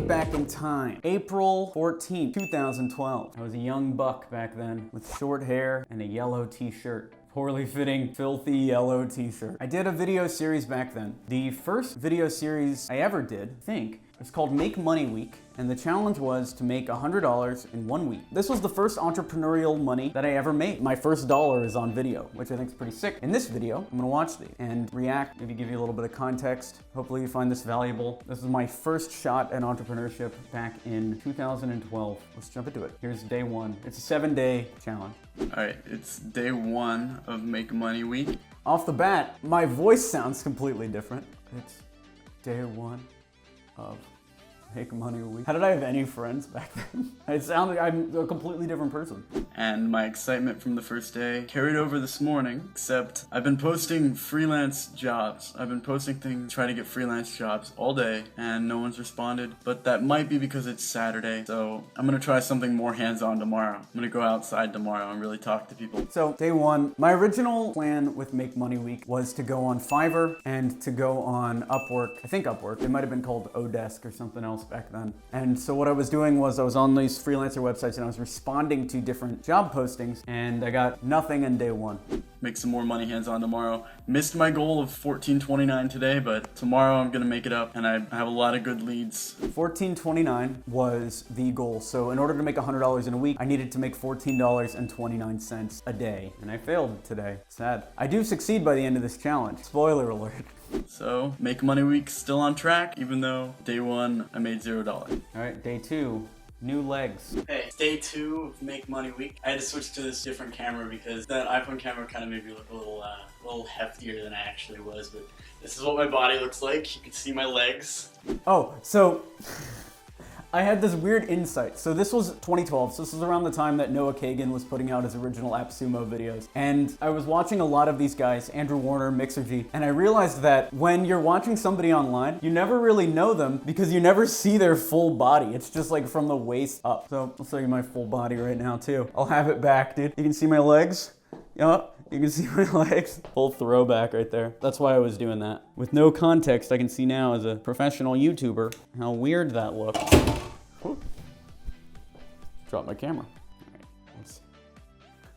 take back in time. April 14th, 2012. I was a young buck back then with short hair and a yellow t-shirt. Poorly fitting, filthy yellow t-shirt. I did a video series back then. The first video series I ever did, I think, it's called Make Money Week, and the challenge was to make $100 in 1 week. This was the first entrepreneurial money that I ever made. My first dollar is on video, which I think is pretty sick. In this video, I'm gonna watch these and react, maybe give you a little bit of context. Hopefully you find this valuable. This is my first shot at entrepreneurship back in 2012. Let's jump into it. Here's day one. It's a 7-day challenge. All right, it's day one of Make Money Week. Off the bat, my voice sounds completely different. It's day one of Make Money Week. How did I have any friends back then? I'm a completely different person. And my excitement from the first day carried over this morning, except I've been posting freelance jobs. I've been posting things, trying to get freelance jobs all day, and no one's responded. But that might be because it's Saturday, so I'm gonna try something more hands-on tomorrow. I'm gonna go outside tomorrow and really talk to people. So day one, my original plan with Make Money Week was to go on Fiverr and to go on Upwork. I think Upwork. It might have been called Odesk or something else back then. And so what I was doing was I was on these freelancer websites and I was responding to different job postings, and I got nothing in day one. Make some more money hands-on tomorrow. Missed my goal of $14.29 today, but tomorrow I'm gonna make it up, and I have a lot of good leads. $14.29 was the goal. So in order to make $100 in a week, I needed to make $14.29 a day. And I failed today. Sad. I do succeed by the end of this challenge. Spoiler alert. So, Make Money Week still on track, even though day one I made $0. All right, day two. New legs. Hey, it's day two of Make Money Week. I had to switch to this different camera because that iPhone camera kind of made me look a little heftier than I actually was, but this is what my body looks like. You can see my legs. Oh, so I had this weird insight. So this was 2012, so this was around the time that Noah Kagan was putting out his original AppSumo videos. And I was watching a lot of these guys, Andrew Warner, Mixergy, and I realized that when you're watching somebody online, you never really know them because you never see their full body. It's just like from the waist up. So I'll show you my full body right now too. I'll have it back, dude. You can see my legs? Yup. You can see my legs. Full throwback right there. That's why I was doing that. With no context, I can see now as a professional YouTuber how weird that looked. Whoop. Drop my camera. All right,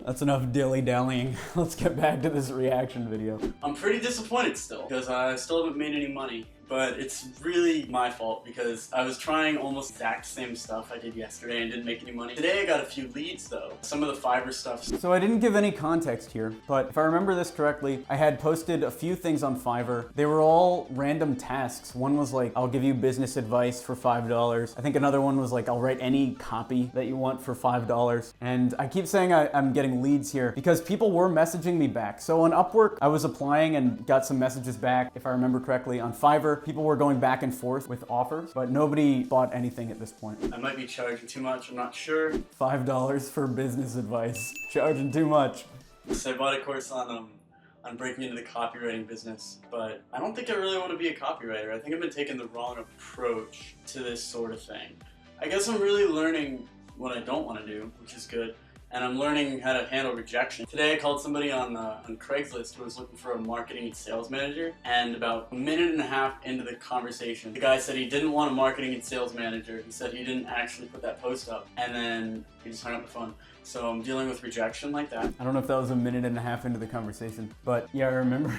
that's enough dilly-dallying. Let's get back to this reaction video. I'm pretty disappointed still because I still haven't made any money. But it's really my fault because I was trying almost exact same stuff I did yesterday and didn't make any money. Today I got a few leads though. Some of the Fiverr stuff. So I didn't give any context here, but if I remember this correctly, I had posted a few things on Fiverr. They were all random tasks. One was like, I'll give you business advice for $5. I think another one was like, I'll write any copy that you want for $5. And I keep saying I'm getting leads here because people were messaging me back. So on Upwork, I was applying and got some messages back, if I remember correctly. On Fiverr, people were going back and forth with offers, but nobody bought anything at this point. I might be charging too much, I'm not sure. $5 for business advice. Charging too much. So I bought a course on breaking into the copywriting business, but I don't think I really want to be a copywriter. I think I've been taking the wrong approach to this sort of thing. I guess I'm really learning what I don't want to do, which is good. And I'm learning how to handle rejection. Today I called somebody on Craigslist who was looking for a marketing and sales manager, and about a minute and a half into the conversation, the guy said he didn't want a marketing and sales manager. He said he didn't actually put that post up, and then he just hung up the phone. So I'm dealing with rejection like that. I don't know if that was a minute and a half into the conversation, but yeah, I remember.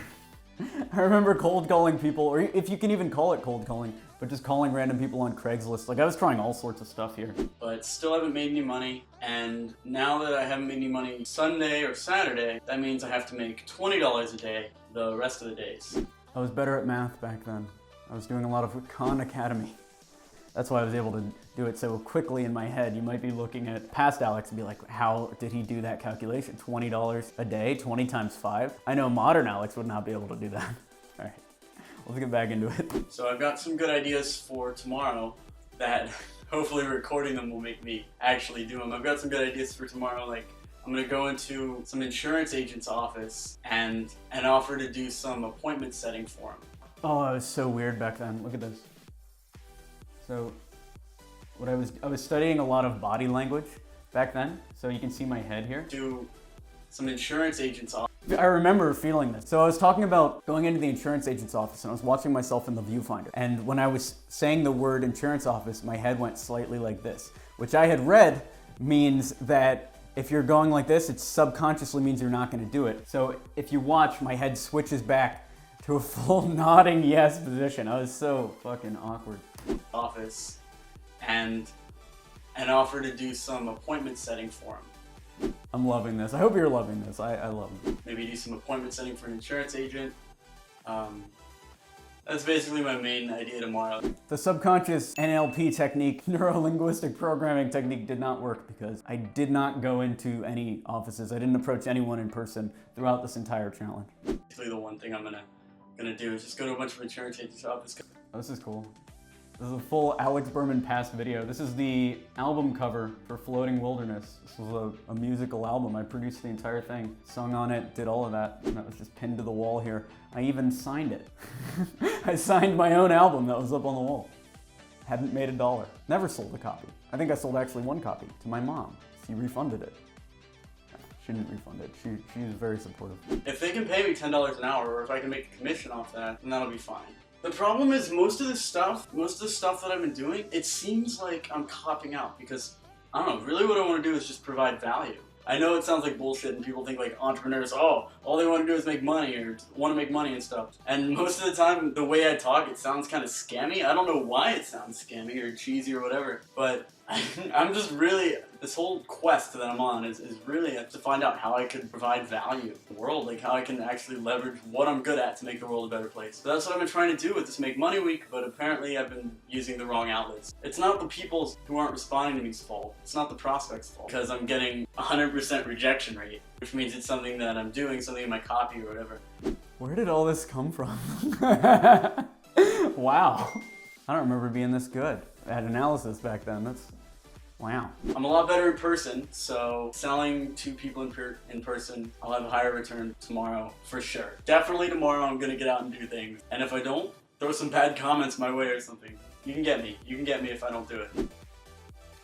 I remember cold calling people, or if you can even call it cold calling, but just calling random people on Craigslist. Like I was trying all sorts of stuff here. But still haven't made any money, and now that I haven't made any money Sunday or Saturday, that means I have to make $20 a day the rest of the days. I was better at math back then. I was doing a lot of Khan Academy. That's why I was able to do it so quickly in my head. You might be looking at past Alex and be like, how did he do that calculation? $20 a day, 20 times 5? I know modern Alex would not be able to do that. All right, let's get back into it. So I've got some good ideas for tomorrow that hopefully recording them will make me actually do them. I've got some good ideas for tomorrow, like I'm gonna go into some insurance agent's office and offer to do some appointment setting for him. Oh, I was so weird back then. Look at this. So what I was studying a lot of body language back then. So you can see my head here. Do some insurance agent's office. I remember feeling this. So I was talking about going into the insurance agent's office and I was watching myself in the viewfinder. And when I was saying the word insurance office, my head went slightly like this, which I had read means that if you're going like this, it subconsciously means you're not gonna do it. So if you watch, my head switches back to a full nodding yes position. I was so fucking awkward. Office and offer to do some appointment setting for him. I'm loving this. I hope you're loving this. I love it. Maybe do some appointment setting for an insurance agent. That's basically my main idea tomorrow. The subconscious NLP technique, neuro-linguistic programming technique, did not work because I did not go into any offices. I didn't approach anyone in person throughout this entire challenge. Basically, the one thing I'm gonna do is just go to a bunch of insurance agents' offices. Oh, this is cool. This is a full Alex Berman past video. This is the album cover for Floating Wilderness. This was a musical album. I produced the entire thing, sung on it, did all of that, and that was just pinned to the wall here. I even signed it. I signed my own album that was up on the wall. Hadn't made $1. Never sold a copy. I think I sold actually one copy to my mom. She refunded it. She didn't refund it. She was very supportive. If they can pay me $10 an hour, or if I can make a commission off that, then that'll be fine. The problem is most of the stuff that I've been doing, it seems like I'm copping out because, I don't know, really what I want to do is just provide value. I know it sounds like bullshit and people think like entrepreneurs, oh, all they want to do is make money or want to make money and stuff. And most of the time, the way I talk, it sounds kind of scammy. I don't know why it sounds scammy or cheesy or whatever, but I'm just really, this whole quest that I'm on is really to find out how I could provide value to the world, like how I can actually leverage what I'm good at to make the world a better place. So that's what I've been trying to do with this Make Money Week, but apparently I've been using the wrong outlets. It's not the people who aren't responding to me's fault. It's not the prospect's fault, because I'm getting 100% rejection rate, which means it's something that I'm doing, something in my copy or whatever. Where did all this come from? Wow. I don't remember being this good at analysis back then. That's, wow. I'm a lot better in person, so selling to people in person, I'll have a higher return tomorrow for sure. Definitely tomorrow I'm gonna get out and do things. And if I don't, throw some bad comments my way or something. You can get me. You can get me if I don't do it.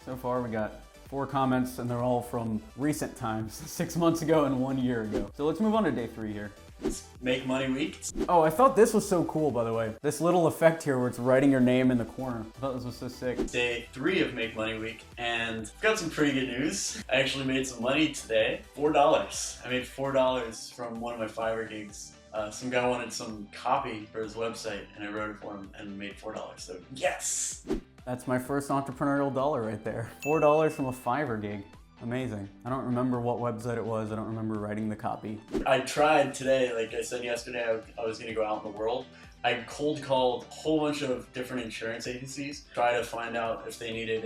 So far we got 4 comments and they're all from recent times, 6 months ago and 1 year ago. So let's move on to day 3 here. It's Make Money Week. Oh, I thought this was so cool, by the way. This little effect here where it's writing your name in the corner. I thought this was so sick. Day 3 of Make Money Week, and I've got some pretty good news. I actually made some money today. $4. I made $4 from one of my Fiverr gigs. Some guy wanted some copy for his website, and I wrote it for him and made $4. So yes! That's my first entrepreneurial dollar right there. $4 from a Fiverr gig. Amazing. I don't remember what website it was. I don't remember writing the copy. I tried today, like I said yesterday, I was gonna go out in the world. I cold called a whole bunch of different insurance agencies, try to find out if they needed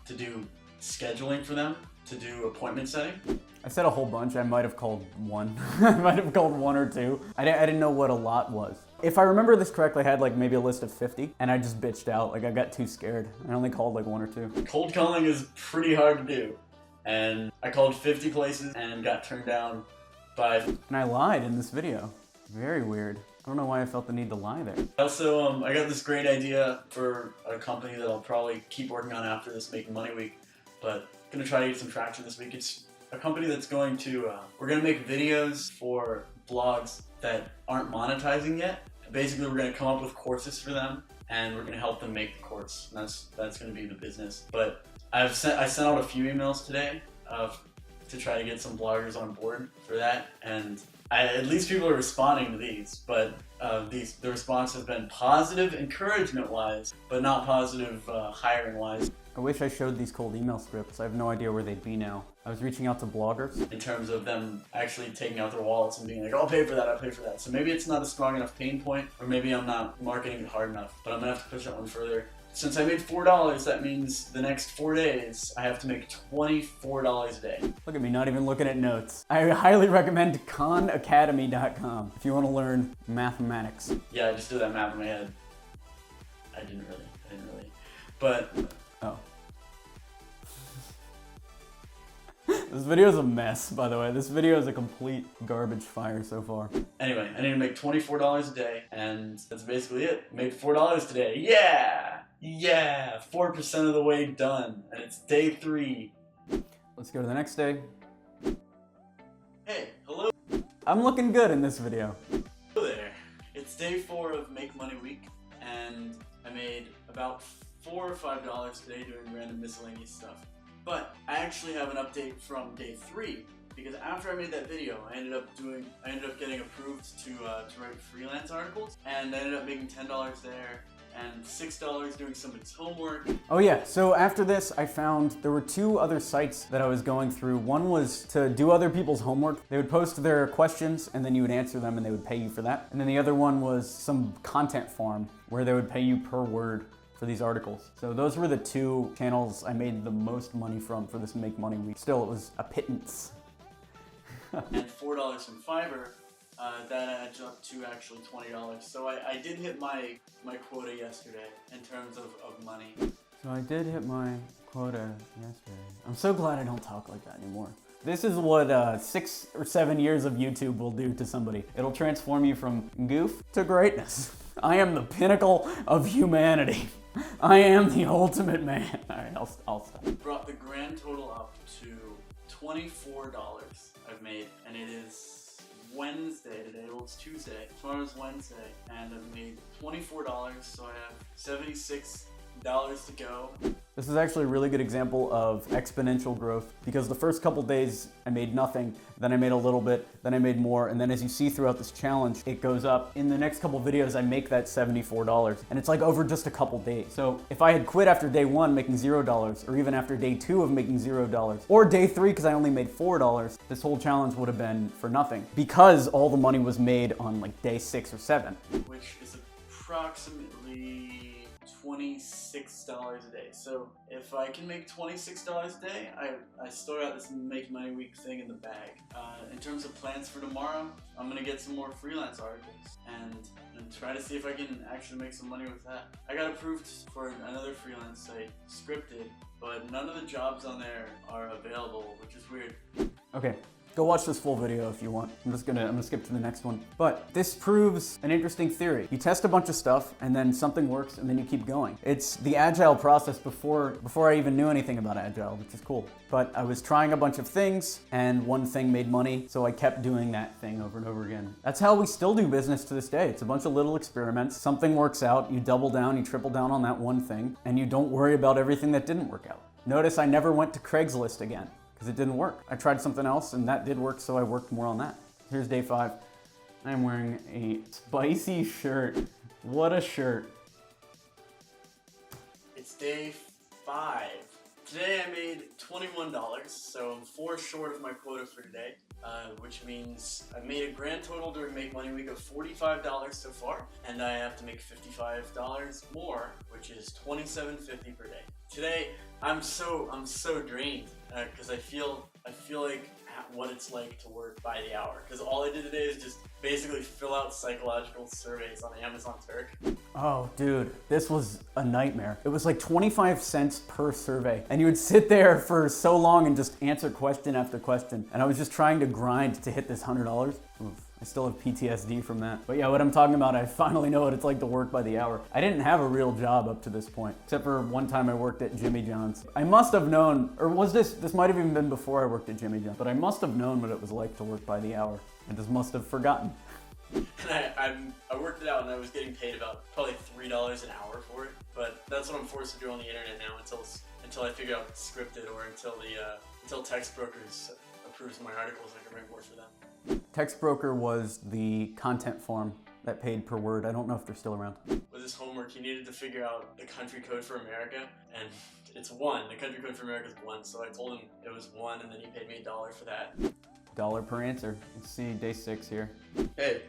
to do scheduling for them, to do appointment setting. I said a whole bunch. I might have called one. I might have called 1 or 2. I didn't know what a lot was. If I remember this correctly, I had like maybe a list of 50 and I just bitched out. Like I got too scared. I only called like 1 or 2. Cold calling is pretty hard to do. And I called 50 places and got turned down by... And I lied in this video. Very weird. I don't know why I felt the need to lie there. Also, I got this great idea for a company that I'll probably keep working on after this Making Money Week, but I'm gonna try to get some traction this week. It's a company that's going to, we're gonna make videos for blogs that aren't monetizing yet. Basically, we're gonna come up with courses for them and we're gonna help them make the course. And that's gonna be the business. But I sent out a few emails today to try to get some bloggers on board for that, and at least people are responding to these, but the response has been positive encouragement-wise, but not positive hiring-wise. I wish I showed these cold email scripts. I have no idea where they'd be now. I was reaching out to bloggers. In terms of them actually taking out their wallets and being like, I'll pay for that, I'll pay for that. So maybe it's not a strong enough pain point, or maybe I'm not marketing it hard enough, but I'm gonna have to push that one further. Since I made $4, that means the next 4 days, I have to make $24 a day. Look at me, not even looking at notes. I highly recommend khanacademy.com if you want to learn mathematics. Yeah, I just did that math in my head. I didn't really. But... Oh. This video is a mess, by the way. This video is a complete garbage fire so far. Anyway, I need to make $24 a day, and that's basically it. Made $4 today. Yeah! Yeah! 4% of the way done, and it's day 3. Let's go to the next day. Hey, hello. I'm looking good in this video. Hello there. It's day 4 of Make Money Week, and I made about $4 or $5 today doing random miscellaneous stuff. But I actually have an update from day 3, because after I made that video, I ended up getting approved to write freelance articles, and I ended up making $10 there and $6 doing somebody's homework. Oh yeah, so after this I found there were 2 other sites that I was going through. One was to do other people's homework. They would post their questions and then you would answer them and they would pay you for that. And then the other one was some content farm where they would pay you per word for these articles. So those were the 2 channels I made the most money from for this Make Money Week. Still, it was a pittance. And $4 from Fiverr. That adds up to actually $20. So I did hit my quota yesterday in terms of money. So I did hit my quota yesterday. I'm so glad I don't talk like that anymore. This is what 6 or 7 years of YouTube will do to somebody. It'll transform you from goof to greatness. I am the pinnacle of humanity. I am the ultimate man. All right, I'll stop. Brought the grand total up to $24 I've made, and it is Wednesday today. Well, it's Tuesday. Tomorrow's Wednesday, and I've made $24, so I have $76 to go. This is actually a really good example of exponential growth because the first couple days I made nothing, then I made a little bit, then I made more, and then as you see throughout this challenge, it goes up. In the next couple videos, I make that $74, and it's like over just a couple days. So if I had quit after day 1 making $0, or even after day 2 of making $0, or day 3 because I only made $4, this whole challenge would have been for nothing because all the money was made on like day 6 or 7. Which is approximately $26 a day. So if I can make $26 a day, I still got this Make Money Week thing in the bag. In terms of plans for tomorrow, I'm gonna get some more freelance articles and try to see if I can actually make some money with that. I got approved for another freelance site, Scripted, but none of the jobs on there are available, which is weird. Okay. Go watch this full video if you want. I'm gonna skip to the next one. But this proves an interesting theory. You test a bunch of stuff and then something works and then you keep going. It's the agile process before I even knew anything about agile, which is cool. But I was trying a bunch of things and one thing made money, so I kept doing that thing over and over again. That's how we still do business to this day. It's a bunch of little experiments. Something works out, you double down, you triple down on that one thing, and you don't worry about everything that didn't work out. Notice I never went to Craigslist again, because it didn't work. I tried something else and that did work, so I worked more on that. Here's day 5. I'm wearing a spicy shirt. What a shirt. It's day 5. Today I made $21, so I'm 4 short of my quota for today, which means I made a grand total during Make Money Week of $45 so far, and I have to make $55 more, which is $27.50 per day. Today, I'm so drained because I feel like what it's like to work by the hour. Because all I did today is just basically fill out psychological surveys on Amazon Turk. Oh, dude, this was a nightmare. It was like 25 cents per survey, and you would sit there for so long and just answer question after question. And I was just trying to grind to hit this $100. Oof. I still have PTSD from that. But yeah, what I'm talking about, I finally know what it's like to work by the hour. I didn't have a real job up to this point, except for one time I worked at Jimmy John's. I must have known, or was this might have even been before I worked at Jimmy John's, but I must have known what it was like to work by the hour. I just must have forgotten. And I worked it out and I was getting paid about probably $3 an hour for it. But that's what I'm forced to do on the internet now until I figure out Scripted or until Text Brokers approves my articles, I can write more for them. Text Broker was the content farm that paid per word. I don't know if they're still around. With his homework, he needed to figure out the country code for America, and it's 1. The country code for America is 1, so I told him it was 1, and then he paid me $1 for that. $1 per answer. Let's see day 6 here. Hey,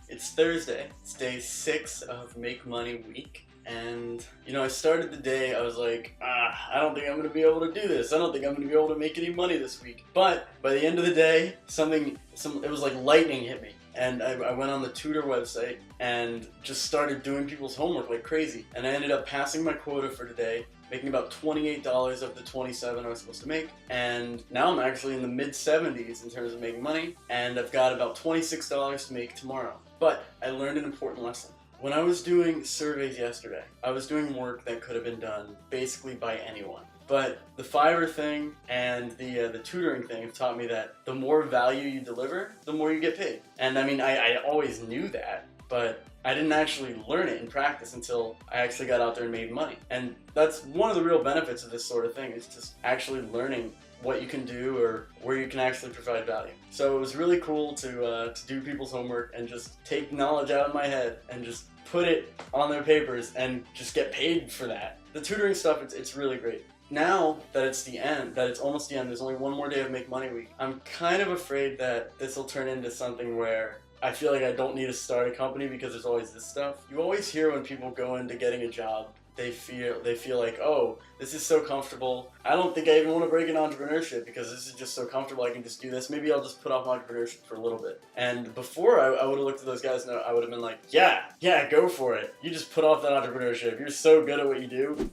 it's Thursday. It's day 6 of Make Money Week. And, I started the day, I was like, I don't think I'm going to be able to do this. I don't think I'm going to be able to make any money this week. But by the end of the day, it was like lightning hit me. And I went on the tutor website and just started doing people's homework like crazy. And I ended up passing my quota for today, making about $28 of the $27 I was supposed to make. And now I'm actually in the mid-70s in terms of making money. And I've got about $26 to make tomorrow. But I learned an important lesson. When I was doing surveys yesterday, I was doing work that could have been done basically by anyone. But the Fiverr thing and the tutoring thing have taught me that the more value you deliver, the more you get paid. And I mean, I always knew that, but I didn't actually learn it in practice until I actually got out there and made money. And that's one of the real benefits of this sort of thing, is just actually learning what you can do or where you can actually provide value. So it was really cool to do people's homework and just take knowledge out of my head and just put it on their papers and just get paid for that. The tutoring stuff, it's really great. Now that it's the end, that it's almost the end, there's only one more day of Make Money Week, I'm kind of afraid that this will turn into something where I feel like I don't need to start a company because there's always this stuff. You always hear when people go into getting a job, they feel like, oh, this is so comfortable. I don't think I even want to break into entrepreneurship because this is just so comfortable. I can just do this. Maybe I'll just put off entrepreneurship for a little bit. And before, I would have looked at those guys and I would have been like, yeah, go for it. You just put off that entrepreneurship. You're so good at what you do.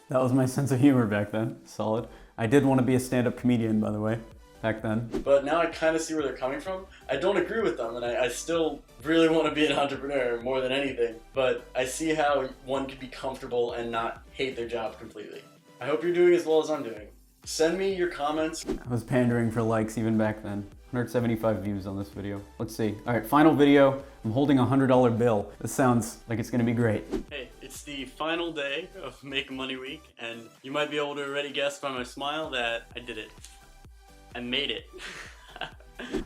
That was my sense of humor back then. Solid. I did want to be a stand-up comedian, by the way, back then. But now I kind of see where they're coming from. I don't agree with them, and I still really want to be an entrepreneur more than anything. But I see how one could be comfortable and not hate their job completely. I hope you're doing as well as I'm doing. Send me your comments. I was pandering for likes even back then. 175 views on this video. Let's see. All right, final video. I'm holding a $100 bill. This sounds like it's gonna be great. Hey, it's the final day of Make Money Week, and you might be able to already guess by my smile that I did it. I made it.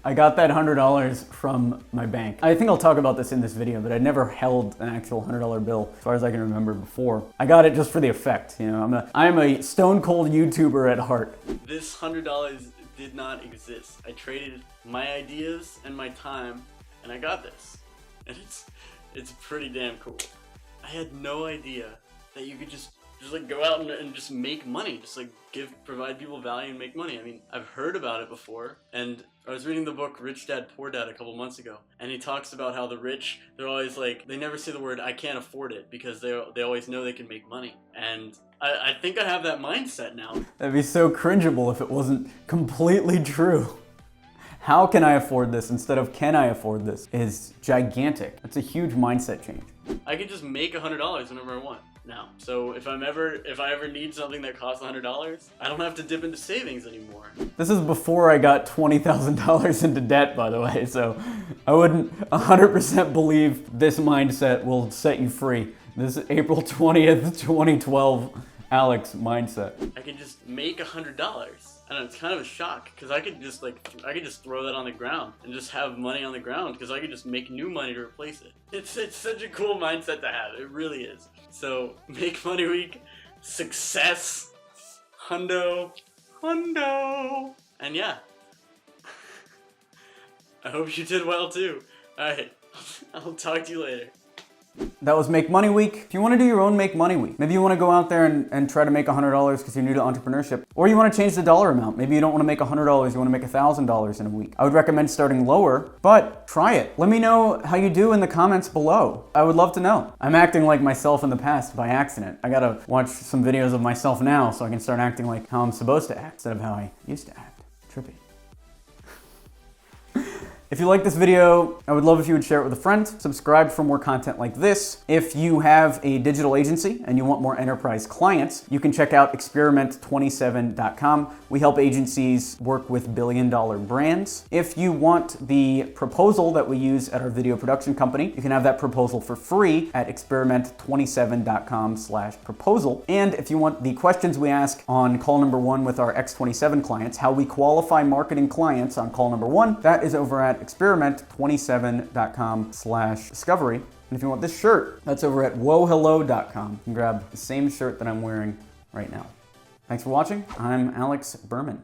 I got that $100 from my bank. I think I'll talk about this in this video, but I never held an actual $100 bill as far as I can remember before. I got it just for the effect, you know. I'm a stone cold YouTuber at heart. This $100 did not exist. I traded my ideas and my time, and I got this. And it's pretty damn cool. I had no idea that you could just like go out and just make money, just like provide people value and make money. I mean, I've heard about it before, and I was reading the book Rich Dad Poor Dad a couple months ago, and he talks about how the rich, they're always like, they never say the word I can't afford it because they always know they can make money. And I think I have that mindset now. That'd be so cringeable if it wasn't completely true. How can I afford this instead of can I afford this is gigantic. That's a huge mindset change. I could just make $100 whenever I want now. So if I ever need something that costs $100, I don't have to dip into savings anymore. This is before I got $20,000 into debt, by the way, so I wouldn't 100% believe this mindset will set you free. This is April 20th, 2012 Alex mindset. I can just make $100. And it's kind of a shock because I could just throw that on the ground and just have money on the ground because I could just make new money to replace it. It's such a cool mindset to have. It really is. So Make Money Week, success, hundo, and yeah. I hope you did well too. All right, I'll talk to you later. That was Make Money Week. If you want to do your own Make Money Week, maybe you want to go out there and try to make $100 because you're new to entrepreneurship, or you want to change the dollar amount. Maybe you don't want to make $100, you want to make $1,000 in a week. I would recommend starting lower, but try it. Let me know how you do in the comments below. I would love to know. I'm acting like myself in the past by accident. I gotta watch some videos of myself now so I can start acting like how I'm supposed to act instead of how I used to act. Trippy. If you like this video, I would love if you would share it with a friend. Subscribe for more content like this. If you have a digital agency and you want more enterprise clients, you can check out experiment27.com. We help agencies work with billion-dollar brands. If you want the proposal that we use at our video production company, you can have that proposal for free at experiment27.com/proposal. And if you want the questions we ask on call number 1 with our X27 clients, how we qualify marketing clients on call number 1, that is over at experiment27.com/discovery. And if you want this shirt, that's over at whoahello.com. You can grab the same shirt that I'm wearing right now. Thanks for watching. I'm Alex Berman.